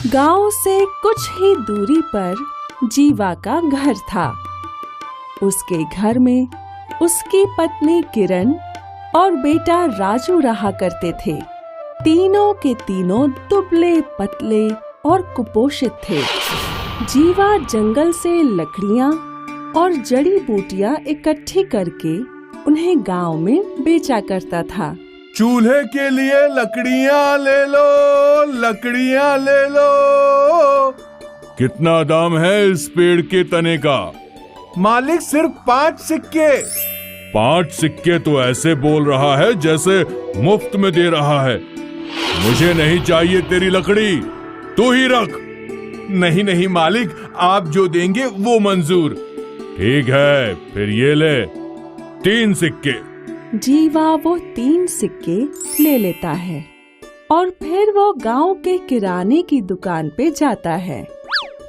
गांव से कुछ ही दूरी पर जीवा का घर था। उसके घर में उसकी पत्नी किरण और बेटा राजू रहा करते थे। तीनों के तीनों दुबले पतले और कुपोषित थे। जीवा जंगल से लकड़ियां और जड़ी बूटियां इकट्ठी करके उन्हें गांव में बेचा करता था। चूल्हे के लिए लकड़ियां ले लो, लकड़ियां ले लो। कितना दाम है इस पेड़ के तने का? मालिक सिर्फ 5 सिक्के। 5 सिक्के तो ऐसे बोल रहा है जैसे मुफ्त में दे रहा है। मुझे नहीं चाहिए तेरी लकड़ी, तू ही रख। नहीं नहीं मालिक, आप जो देंगे वो मंजूर। ठीक है, फिर ये ले 3 सिक्के। जीवा वो 3 सिक्के ले लेता है और फिर वो गांव के किराने की दुकान पे जाता है।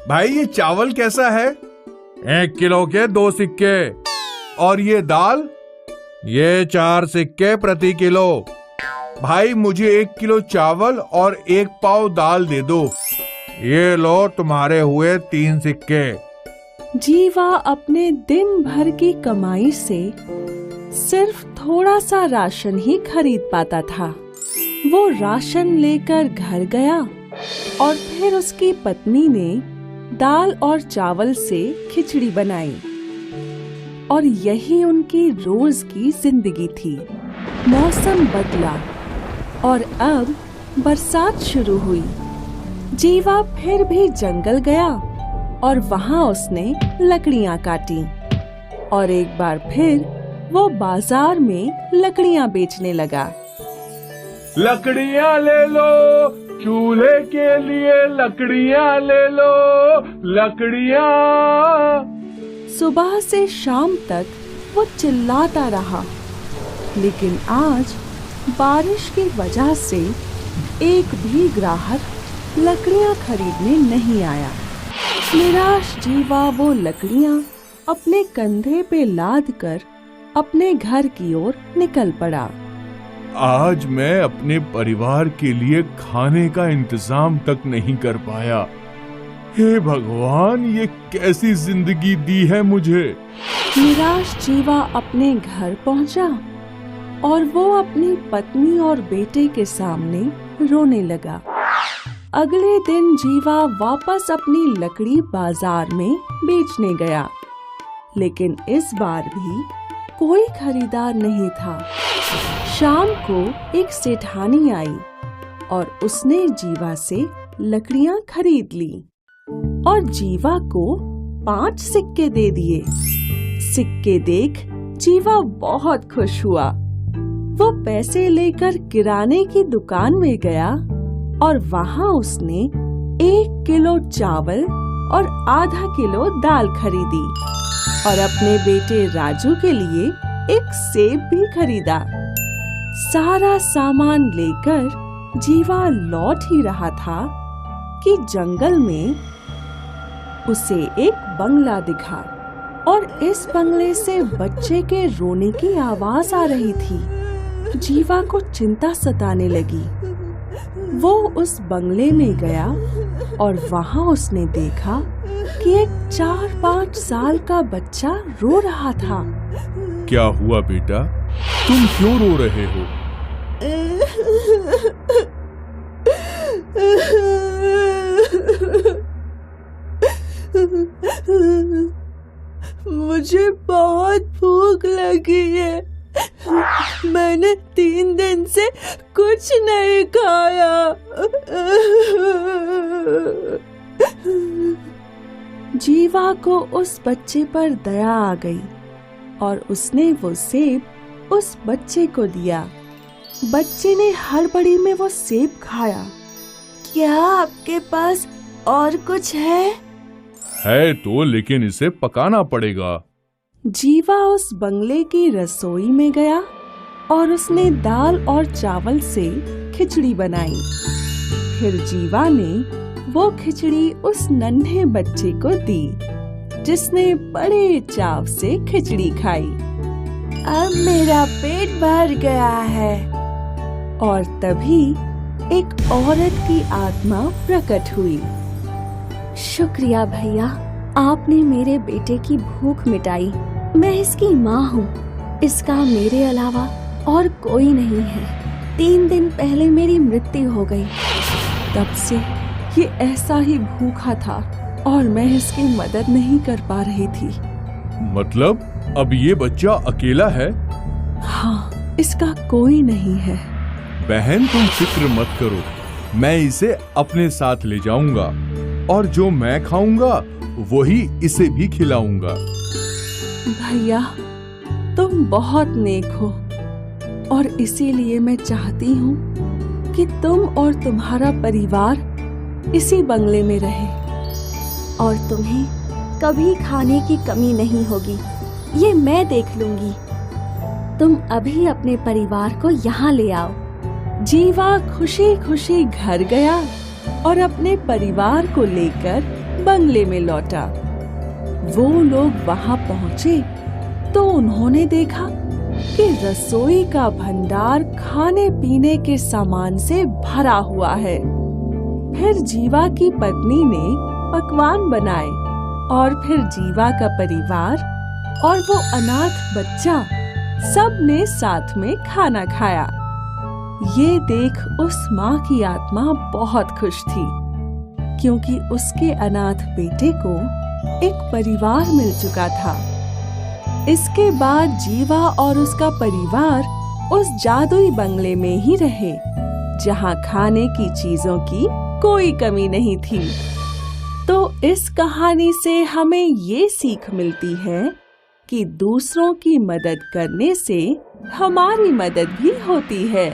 भाई ये चावल कैसा है? 1 किलो के 2 सिक्के। और ये दाल? ये 4 सिक्के प्रति किलो। भाई मुझे 1 किलो चावल और 1 पाव दाल दे दो। ये लो तुम्हारे हुए 3 सिक्के। जीवा अपने दिन भर की कमाई से सिर्फ थोड़ा सा राशन ही खरीद पाता था। वो राशन लेकर घर गया और फिर उसकी पत्नी ने दाल और चावल से खिचड़ी बनाई और यही उनकी रोज की जिंदगी थी। मौसम बदला और अब बरसात शुरू हुई। जीवा फिर भी जंगल गया और वहाँ उसने लकड़ियाँ काटी और एक बार फिर वो बाजार में लकड़ियाँ बेचने लगा। लकड़ियाँ ले लो, चूल्हे के लिए लकड़ियाँ ले लो, लकड़ियाँ। सुबह से शाम तक वो चिल्लाता रहा, लेकिन आज बारिश की वजह से एक भी ग्राहक लकड़ियाँ खरीदने नहीं आया। निराश जीवा वो लकड़ियाँ अपने कंधे पे लाद कर अपने घर की ओर निकल पड़ा। आज मैं अपने परिवार के लिए खाने का इंतजाम तक नहीं कर पाया। हे भगवान, ये कैसी जिंदगी दी है मुझे। निराश जीवा अपने घर पहुंचा और वो अपनी पत्नी और बेटे के सामने रोने लगा। अगले दिन जीवा वापस अपनी लकड़ी बाजार में बेचने गया, लेकिन इस बार भी कोई खरीदार नहीं था। शाम को एक सेठानी आई और उसने जीवा से लकड़ियाँ खरीद ली और जीवा को 5 सिक्के दे दिए। सिक्के देख जीवा बहुत खुश हुआ। वो पैसे लेकर किराने की दुकान में गया और वहाँ उसने 1 किलो चावल और आधा किलो दाल खरीदी और अपने बेटे राजू के लिए एक सेब भी खरीदा। सारा सामान लेकर जीवा लौट ही रहा था कि जंगल में उसे एक बंगला दिखा और इस बंगले से बच्चे के रोने की आवाज आ रही थी। जीवा को चिंता सताने लगी। वो उस बंगले में गया और वहाँ उसने देखा कि एक 4-5 साल का बच्चा रो रहा था। क्या हुआ बेटा, तुम क्यों रो रहे हो? मुझे बहुत भूख लगी है। मैंने 3 दिन से कुछ नहीं खाया। जीवा को उस बच्चे पर दया आ गई और उसने वो सेब उस बच्चे को दिया। बच्चे ने हड़बड़ी में वो सेब खाया। क्या आपके पास और कुछ है? है तो, लेकिन इसे पकाना पड़ेगा। जीवा उस बंगले की रसोई में गया और उसने दाल और चावल से खिचड़ी बनाई। फिर जीवा ने वो खिचड़ी उस नन्हे बच्चे को दी, जिसने बड़े चाव से खिचड़ी खाई। अब मेरा पेट भर गया है। और तभी एक औरत की आत्मा प्रकट हुई। शुक्रिया भैया, आपने मेरे बेटे की भूख मिटाई। मैं इसकी माँ हूँ। इसका मेरे अलावा और कोई नहीं है। 3 दिन पहले मेरी मृत्यु हो गई। तब से ये ऐसा ही भूखा था और मैं इसकी मदद नहीं कर पा रही थी। मतलब अब ये बच्चा अकेला है? हाँ, इसका कोई नहीं है। बहन तुम फिक्र मत करो, मैं इसे अपने साथ ले जाऊंगा और जो मैं खाऊंगा वही इसे भी खिलाऊंगा। भैया, तुम बहुत नेक हो और इसीलिए मैं चाहती हूँ कि तुम और तुम्हारा परिवार इसी बंगले में रहे। और तुम्हें कभी खाने की कमी नहीं होगी, ये मैं देख लूंगी। तुम अभी अपने परिवार को यहाँ ले आओ। जीवा खुशी खुशी घर गया और अपने परिवार को लेकर बंगले में लौटा। वो लोग वहां पहुंचे तो उन्होंने देखा कि रसोई का भंडार खाने पीने के सामान से भरा हुआ है। फिर जीवा की पत्नी ने पकवान बनाए और फिर जीवा का परिवार और वो अनाथ बच्चा सब ने साथ में खाना खाया। ये देख उस माँ की आत्मा बहुत खुश थी, क्योंकि उसके अनाथ बेटे को एक परिवार मिल चुका था। इसके बाद जीवा और उसका परिवार उस जादुई बंगले में ही रहे, जहाँ खाने की चीजों की कोई कमी नहीं थी। तो इस कहानी से हमें ये सीख मिलती है कि दूसरों की मदद करने से हमारी मदद भी होती है।